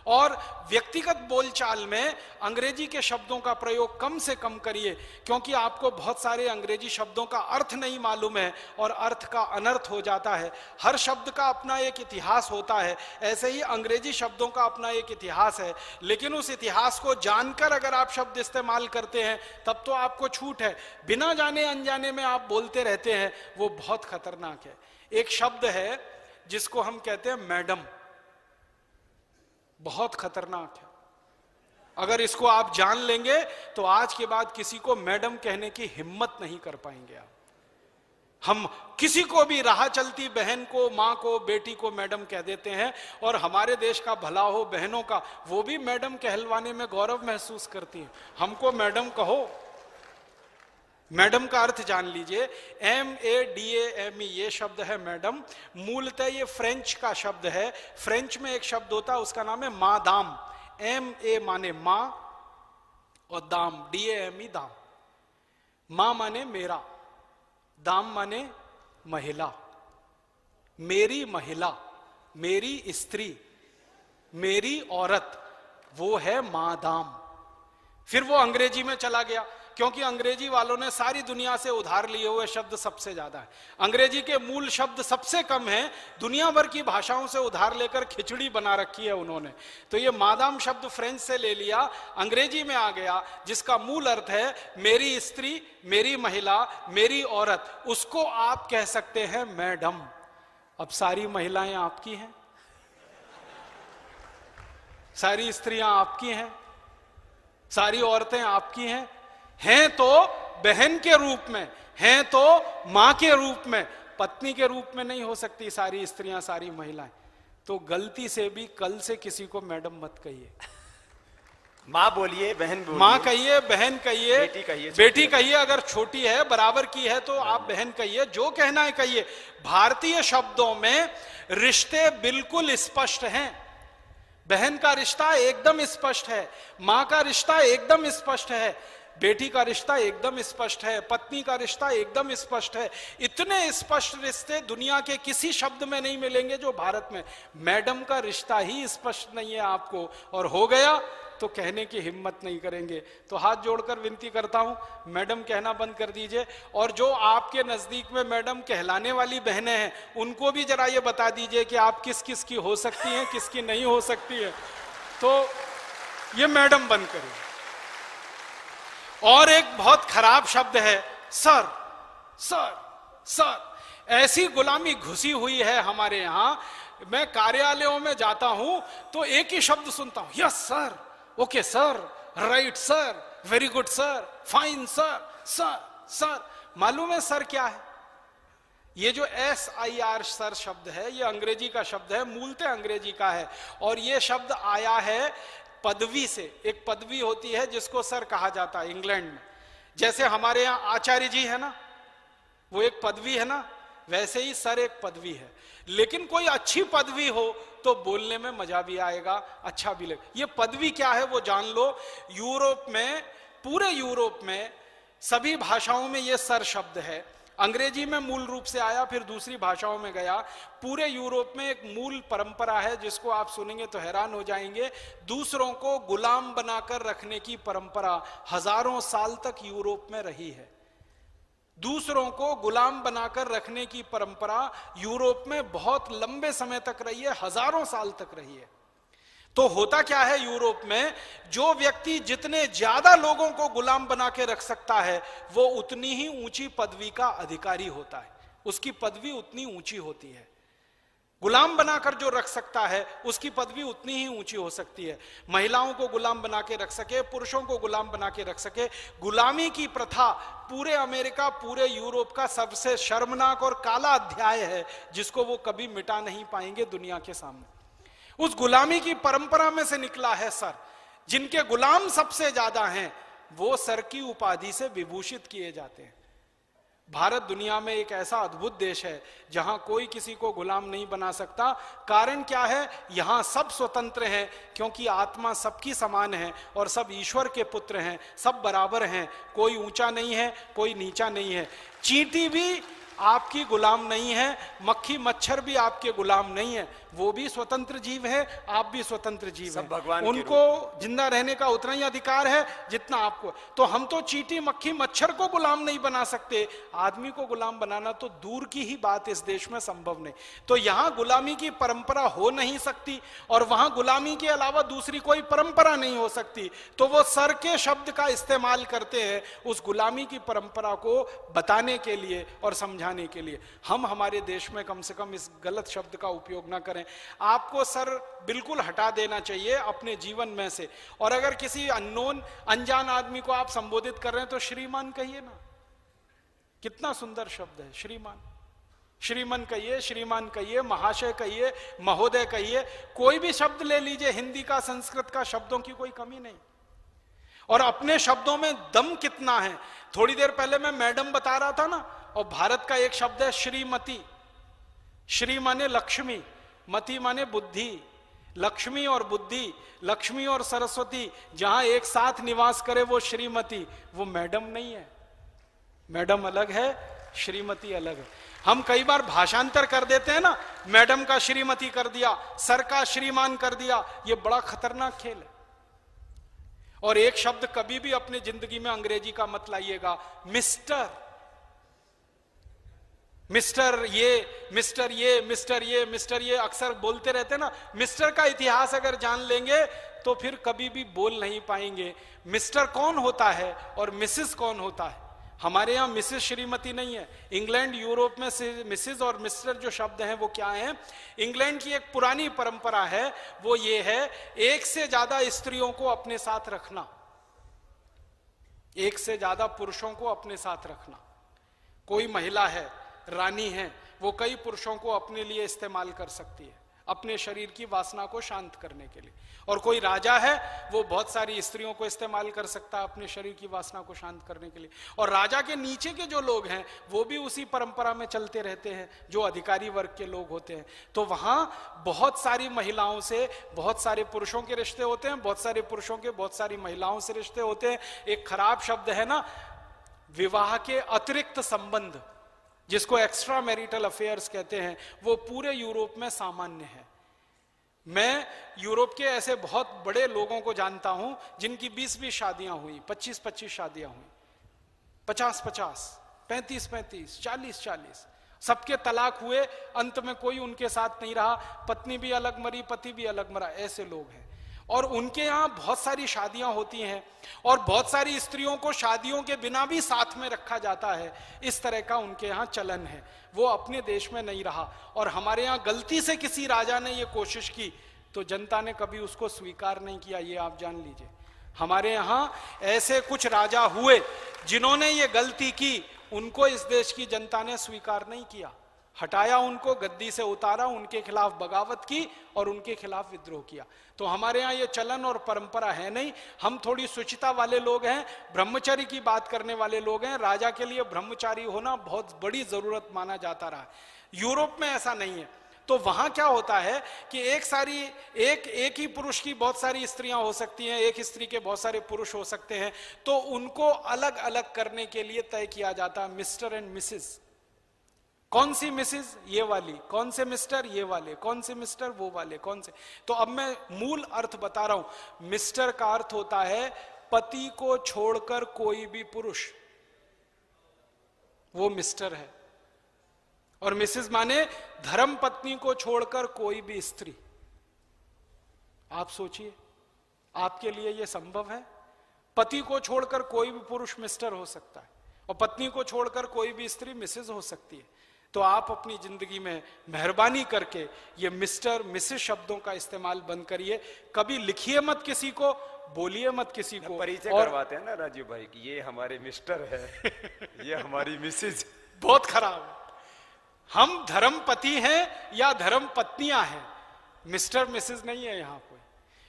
और व्यक्तिगत बोलचाल में अंग्रेजी के शब्दों का प्रयोग कम से कम करिए, क्योंकि आपको बहुत सारे अंग्रेजी शब्दों का अर्थ नहीं मालूम है और अर्थ का अनर्थ हो जाता है। हर शब्द का अपना एक इतिहास होता है, ऐसे ही अंग्रेजी शब्दों का अपना एक इतिहास है, लेकिन उस इतिहास को जानकर अगर आप शब्द इस्तेमाल करते हैं तब तो आपको छूट है। बिना जाने अनजाने में आप बोलते रहते हैं, वो बहुत खतरनाक है। एक शब्द है जिसको हम कहते हैं मैडम, बहुत खतरनाक है। अगर इसको आप जान लेंगे तो आज के बाद किसी को मैडम कहने की हिम्मत नहीं कर पाएंगे आप। हम किसी को भी राह चलती बहन को, मां को, बेटी को मैडम कह देते हैं, और हमारे देश का भला हो बहनों का, वो भी मैडम कहलवाने में गौरव महसूस करती हैं। हमको मैडम कहो। मैडम का अर्थ जान लीजिए, MADAME ये शब्द है मैडम। मूलतः ये फ्रेंच का शब्द है। फ्रेंच में एक शब्द होता है, उसका नाम है मादाम। MA माने मां और दाम DAME दाम। मां माने मेरा, दाम माने महिला। मेरी महिला, मेरी स्त्री, मेरी औरत, वो है मादाम। फिर वो अंग्रेजी में चला गया, क्योंकि अंग्रेजी वालों ने सारी दुनिया से उधार लिए हुए शब्द सबसे ज्यादा है। अंग्रेजी के मूल शब्द सबसे कम हैं, दुनिया भर की भाषाओं से उधार लेकर खिचड़ी बना रखी है उन्होंने। तो ये मादाम शब्द फ्रेंच से ले लिया, अंग्रेजी में आ गया, जिसका मूल अर्थ है मेरी स्त्री, मेरी महिला, मेरी औरत। उसको आप कह सकते हैं मैडम। अब सारी महिलाएं आपकी हैं, सारी स्त्रियां आपकी हैं, सारी औरतें आपकी हैं तो बहन के रूप में, हैं तो मां के रूप में, पत्नी के रूप में नहीं हो सकती सारी स्त्रियां, सारी महिलाएं। तो गलती से भी कल से किसी को मैडम मत कहिए। मां बोलिए, बहन बोलिए, मां कहिए, बहन कहिए, बेटी कहिए। अगर छोटी है, बराबर की है, तो आप बहन कहिए, जो कहना है कहिए। भारतीय शब्दों में रिश्ते बिल्कुल स्पष्ट हैं। बहन का रिश्ता एकदम स्पष्ट है, मां का रिश्ता एकदम स्पष्ट है, बेटी का रिश्ता एकदम स्पष्ट है, पत्नी का रिश्ता एकदम स्पष्ट है। इतने स्पष्ट रिश्ते दुनिया के किसी शब्द में नहीं मिलेंगे जो भारत में। मैडम का रिश्ता ही स्पष्ट नहीं है आपको, और हो गया तो कहने की हिम्मत नहीं करेंगे। तो हाथ जोड़कर विनती करता हूं, मैडम कहना बंद कर दीजिए। और जो आपके नजदीक में मैडम कहलाने वाली बहनें हैं, उनको भी जरा ये बता दीजिए कि आप किस किस की हो सकती हैं, किसकी नहीं हो सकती है। तो ये मैडम बंद करिए। और एक बहुत खराब शब्द है सर, सर, सर। ऐसी गुलामी घुसी हुई है हमारे यहां। मैं कार्यालयों में जाता हूं तो एक ही शब्द सुनता हूं, yes sir, okay sir, right sir, very good sir, fine sir, sir, sir. मालूम है सर क्या है? ये जो SIR सर शब्द है, ये अंग्रेजी का शब्द है, मूलतः अंग्रेजी का है। और ये शब्द आया है पदवी से। एक पदवी होती है जिसको सर कहा जाता है इंग्लैंड में। जैसे हमारे यहाँ आचार्य जी है ना, वो एक पदवी है ना, वैसे ही सर एक पदवी है। लेकिन कोई अच्छी पदवी हो तो बोलने में मजा भी आएगा, अच्छा भी लगे। ये पदवी क्या है वो जान लो। यूरोप में, पूरे यूरोप में सभी भाषाओं में ये सर शब्द है। अंग्रेजी में मूल रूप से आया, फिर दूसरी भाषाओं में गया। पूरे यूरोप में एक मूल परंपरा है जिसको आप सुनेंगे तो हैरान हो जाएंगे। दूसरों को गुलाम बनाकर रखने की परंपरा हजारों साल तक यूरोप में रही है। दूसरों को गुलाम बनाकर रखने की परंपरा यूरोप में बहुत लंबे समय तक रही है, हजारों साल तक रही है। तो होता क्या है यूरोप में, जो व्यक्ति जितने ज्यादा लोगों को गुलाम बना के रख सकता है, वो उतनी ही ऊंची पदवी का अधिकारी होता है, उसकी पदवी उतनी ऊंची होती है। गुलाम बनाकर जो रख सकता है उसकी पदवी उतनी ही ऊंची हो सकती है। महिलाओं को गुलाम बना के रख सके, पुरुषों को गुलाम बना के रख सके। गुलामी की प्रथा पूरे अमेरिका, पूरे यूरोप का सबसे शर्मनाक और काला अध्याय है, जिसको वो कभी मिटा नहीं पाएंगे दुनिया के सामने। उस गुलामी की परंपरा में से निकला है सर। जिनके गुलाम सबसे ज्यादा हैं वो सर की उपाधि से विभूषित किए जाते हैं। भारत दुनिया में एक ऐसा अद्भुत देश है जहां कोई किसी को गुलाम नहीं बना सकता। कारण क्या है? यहां सब स्वतंत्र हैं, क्योंकि आत्मा सबकी समान है और सब ईश्वर के पुत्र हैं, सब बराबर हैं। कोई ऊंचा नहीं है, कोई नीचा नहीं है। चींटी भी आपकी गुलाम नहीं है, मक्खी मच्छर भी आपके गुलाम नहीं है। वो भी स्वतंत्र जीव है, आप भी स्वतंत्र जीव सब है, भगवान के उनको जिंदा रहने का उतना ही अधिकार है जितना आपको। तो हम तो चींटी मक्खी मच्छर को गुलाम नहीं बना सकते, आदमी को गुलाम बनाना तो दूर की ही बात इस देश में संभव नहीं। तो यहां गुलामी की परंपरा हो नहीं सकती और वहां गुलामी के अलावा दूसरी कोई परंपरा नहीं हो सकती। तो वो सर के शब्द का इस्तेमाल करते हैं उस गुलामी की परंपरा को बताने के लिए और समझाने के लिए। हम हमारे देश में कम से कम इस गलत शब्द का उपयोग ना करें। आपको सर बिल्कुल हटा देना चाहिए अपने जीवन में से। और अगर किसी अननोन अनजान आदमी को आप संबोधित कर रहे हैं तो श्रीमान कहिए ना, कितना सुंदर शब्द है श्रीमान। श्रीमान कहिए, श्रीमान कहिए, महाशय कहिए, महोदय कहिए, कोई भी शब्द ले लीजिए, हिंदी का संस्कृत का, शब्दों की कोई कमी नहीं। और अपने शब्दों में दम कितना है। थोड़ी देर पहले मैं मैडम बता रहा था ना, और भारत का एक शब्द है श्रीमती। श्री माने लक्ष्मी, मति माने बुद्धि। लक्ष्मी और बुद्धि, लक्ष्मी और सरस्वती जहां एक साथ निवास करे वो श्रीमती, वो मैडम नहीं है। मैडम अलग है, श्रीमती अलग है। हम कई बार भाषांतर कर देते हैं ना, मैडम का श्रीमती कर दिया, सर का श्रीमान कर दिया, ये बड़ा खतरनाक खेल है। और एक शब्द कभी भी अपनी जिंदगी में अंग्रेजी का मत लाइएगा, मिस्टर। मिस्टर ये, मिस्टर ये, मिस्टर ये, मिस्टर ये अक्सर बोलते रहते हैं ना। मिस्टर का इतिहास अगर जान लेंगे तो फिर कभी भी बोल नहीं पाएंगे। मिस्टर कौन होता है और मिसेस कौन होता है। हमारे यहां मिसेस श्रीमती नहीं है। इंग्लैंड यूरोप में मिसेस और मिस्टर जो शब्द हैं वो क्या हैं। इंग्लैंड की एक पुरानी परंपरा है, वो ये है एक से ज्यादा स्त्रियों को अपने साथ रखना, एक से ज्यादा पुरुषों को अपने साथ रखना। कोई महिला है, रानी है, वो कई पुरुषों को अपने लिए इस्तेमाल कर सकती है, अपने शरीर की वासना को शांत करने के लिए। और कोई राजा है, वो बहुत सारी स्त्रियों को इस्तेमाल कर सकता है अपने शरीर की वासना को शांत करने के लिए। और राजा के नीचे के जो लोग हैं वो भी उसी परंपरा में चलते रहते हैं, जो अधिकारी वर्ग के लोग होते हैं। तो वहां बहुत सारी महिलाओं से बहुत सारे पुरुषों के रिश्ते होते हैं, बहुत सारे पुरुषों के बहुत सारी महिलाओं से रिश्ते होते हैं। एक खराब शब्द है ना, विवाह के अतिरिक्त संबंध, जिसको एक्स्ट्रा मैरिटल अफेयर्स कहते हैं, वो पूरे यूरोप में सामान्य है। मैं यूरोप के ऐसे बहुत बड़े लोगों को जानता हूं जिनकी 20-20 शादियां हुई, 25-25 शादियां हुई, 50-50, 35-35, 40-40, सबके तलाक हुए, अंत में कोई उनके साथ नहीं रहा, पत्नी भी अलग मरी, पति भी अलग मरा, ऐसे लोग हैं। और उनके यहाँ बहुत सारी शादियां होती हैं और बहुत सारी स्त्रियों को शादियों के बिना भी साथ में रखा जाता है। इस तरह का उनके यहाँ चलन है, वो अपने देश में नहीं रहा। और हमारे यहाँ गलती से किसी राजा ने ये कोशिश की तो जनता ने कभी उसको स्वीकार नहीं किया, ये आप जान लीजिए। हमारे यहाँ ऐसे कुछ राजा हुए जिन्होंने ये गलती की, उनको इस देश की जनता ने स्वीकार नहीं किया, हटाया उनको, गद्दी से उतारा, उनके खिलाफ बगावत की और उनके खिलाफ विद्रोह किया। तो हमारे यहाँ ये चलन और परंपरा है नहीं। हम थोड़ी शुचिता वाले लोग हैं, ब्रह्मचर्य की बात करने वाले लोग हैं। राजा के लिए ब्रह्मचारी होना बहुत बड़ी जरूरत माना जाता रहा है। यूरोप में ऐसा नहीं है। तो वहां क्या होता है कि एक ही पुरुष की बहुत सारी स्त्रियां हो सकती हैं, एक स्त्री के बहुत सारे पुरुष हो सकते हैं। तो उनको अलग अलग करने के लिए तय किया जाता है मिस्टर एंड मिसेस। कौन सी मिसेस? ये वाली। कौन से मिस्टर? ये वाले। कौन से मिस्टर? वो वाले। कौन से? तो अब मैं मूल अर्थ बता रहा हूं। मिस्टर का अर्थ होता है पति को छोड़कर कोई भी पुरुष, वो मिस्टर है। और मिसेस माने धर्म पत्नी को छोड़कर कोई भी स्त्री। आप सोचिए, आपके लिए यह संभव है? पति को छोड़कर कोई भी पुरुष मिस्टर हो सकता है और पत्नी को छोड़कर कोई भी स्त्री मिसेस हो सकती है। तो आप अपनी जिंदगी में मेहरबानी करके ये मिस्टर मिसेस शब्दों का इस्तेमाल बंद करिए। कभी लिखिए मत किसी को, बोलिए मत किसी को। परिचय करवाते हैं ना राजीव भाई कि ये हमारे मिस्टर है, ये हमारी मिसेज। बहुत खराब है। हम धर्मपति हैं या धर्म पत्नियां हैं, मिस्टर मिसेस नहीं है यहां कोई।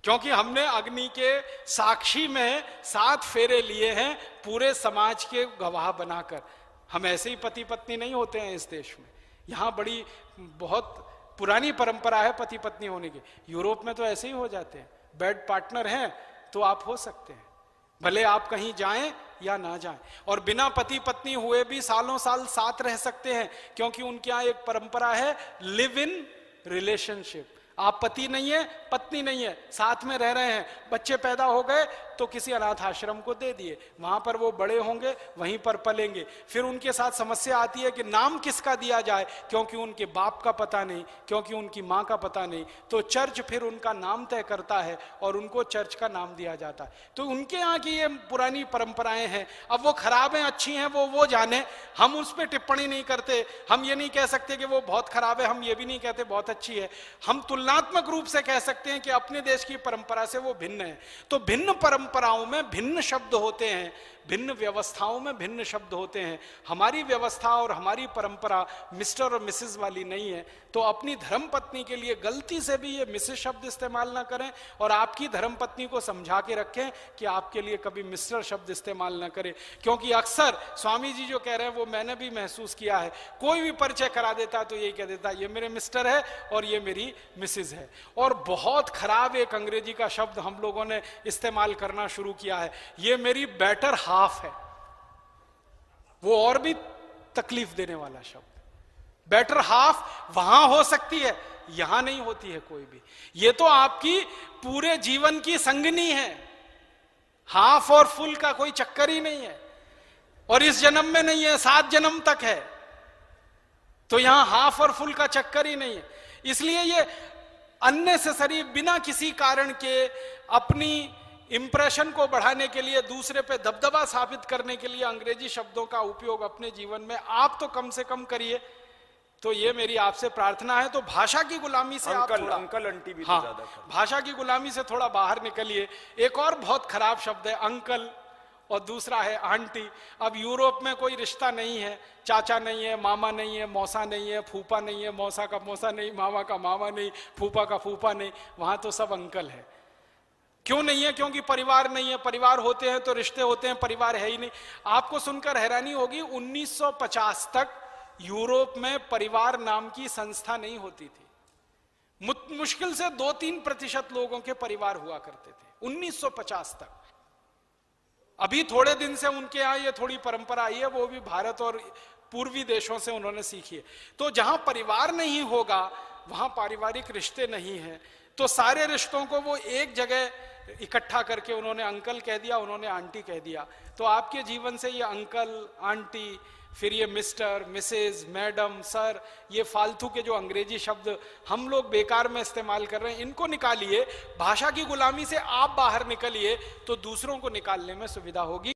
क्योंकि हमने अग्नि के साक्षी में 7 फेरे लिए हैं पूरे समाज के गवाह बनाकर। हम ऐसे ही पति पत्नी नहीं होते हैं इस देश में। यहां बड़ी बहुत पुरानी परंपरा है पति पत्नी होने की। यूरोप में तो ऐसे ही हो जाते हैं। बेड पार्टनर हैं तो आप हो सकते हैं, भले आप कहीं जाएं या ना जाएं। और बिना पति पत्नी हुए भी सालों साल साथ रह सकते हैं, क्योंकि उनके यहाँ एक परंपरा है लिव इन रिलेशनशिप। आप पति नहीं है, पत्नी नहीं है, साथ में रह रहे हैं, बच्चे पैदा हो गए तो किसी अनाथ आश्रम को दे दिए, वहां पर वो बड़े होंगे, वहीं पर पलेंगे। फिर उनके साथ समस्या आती है कि नाम किसका दिया जाए, क्योंकि उनके बाप का पता नहीं, क्योंकि उनकी माँ का पता नहीं, तो चर्च फिर उनका नाम तय करता है और उनको चर्च का नाम दिया जाता है। तो उनके यहाँ की ये पुरानी परंपराएं हैं। अब वो खराब हैं अच्छी हैं वो जाने, हम उस पर टिप्पणी नहीं करते। हम ये नहीं कह सकते कि वो बहुत खराब है, हम ये भी नहीं कहते बहुत अच्छी है। हम तुलनात्मक रूप से कह सकते हैं कि अपने देश की परंपरा से वो भिन्न है। तो भिन्न परंपराओं में भिन्न शब्द होते हैं, भिन्न व्यवस्थाओं में भिन्न शब्द होते हैं। हमारी व्यवस्था और हमारी परंपरा मिस्टर और मिसेस वाली नहीं है। तो अपनी धर्मपत्नी के लिए गलती से भी ये मिसेस शब्द इस्तेमाल ना करें, और आपकी धर्मपत्नी को समझा के रखें कि आपके लिए कभी मिस्टर शब्द इस्तेमाल ना करें। क्योंकि अक्सर स्वामी जी जो कह रहे हैं वो मैंने भी महसूस किया है, कोई भी परिचय करा देता तो यही कह देता ये मेरे मिस्टर है और ये मेरी मिसेस है। और बहुत खराब एक अंग्रेजी का शब्द हम लोगों ने इस्तेमाल करना शुरू किया है, ये मेरी बेटर हाफ है। वो और भी तकलीफ देने वाला शब्द। बेटर हाफ वहां हो सकती है, यहां नहीं होती है कोई भी। ये तो आपकी पूरे जीवन की संगनी है, हाफ और फुल का कोई चक्कर ही नहीं है। और इस जन्म में नहीं है, 7 जन्म तक है। तो यहां हाफ और फुल का चक्कर ही नहीं है। इसलिए ये अननेसेसरी, बिना किसी कारण के अपनी इंप्रेशन को बढ़ाने के लिए, दूसरे पे दबदबा साबित करने के लिए अंग्रेजी शब्दों का उपयोग अपने जीवन में आप तो कम से कम करिए। तो ये मेरी आपसे प्रार्थना है। तो भाषा की गुलामी से आप थोड़ा, अंकल आंटी भी हाँ, तो ज्यादा भाषा की गुलामी से थोड़ा बाहर निकलिए। एक और बहुत खराब शब्द है अंकल, और दूसरा है आंटी। अब यूरोप में कोई रिश्ता नहीं है, चाचा नहीं है, मामा नहीं है, मौसा नहीं है, फूफा नहीं है, मौसा का मौसा नहीं, मामा का मामा नहीं, फूफा का फूफा नहीं, वहां तो सब अंकल है। क्यों नहीं है? क्योंकि परिवार नहीं है। परिवार होते हैं तो रिश्ते होते हैं, परिवार है ही नहीं। आपको सुनकर हैरानी होगी, 1950 तक यूरोप में परिवार नाम की संस्था नहीं होती थी। मुश्किल से 2-3% लोगों के परिवार हुआ करते थे 1950 तक। अभी थोड़े दिन से उनके यहां ये थोड़ी परंपरा आई है, वो भी भारत और पूर्वी देशों से उन्होंने सीखी है। तो जहां परिवार नहीं होगा वहां पारिवारिक रिश्ते नहीं है। तो सारे रिश्तों को वो एक जगह इकट्ठा करके उन्होंने अंकल कह दिया, उन्होंने आंटी कह दिया। तो आपके जीवन से ये अंकल, आंटी, फिर ये मिस्टर, मिसेज, मैडम, सर, ये फालतू के जो अंग्रेजी शब्द हम लोग बेकार में इस्तेमाल कर रहे हैं, इनको निकालिए। भाषा की गुलामी से आप बाहर निकलिए तो दूसरों को निकालने में सुविधा होगी।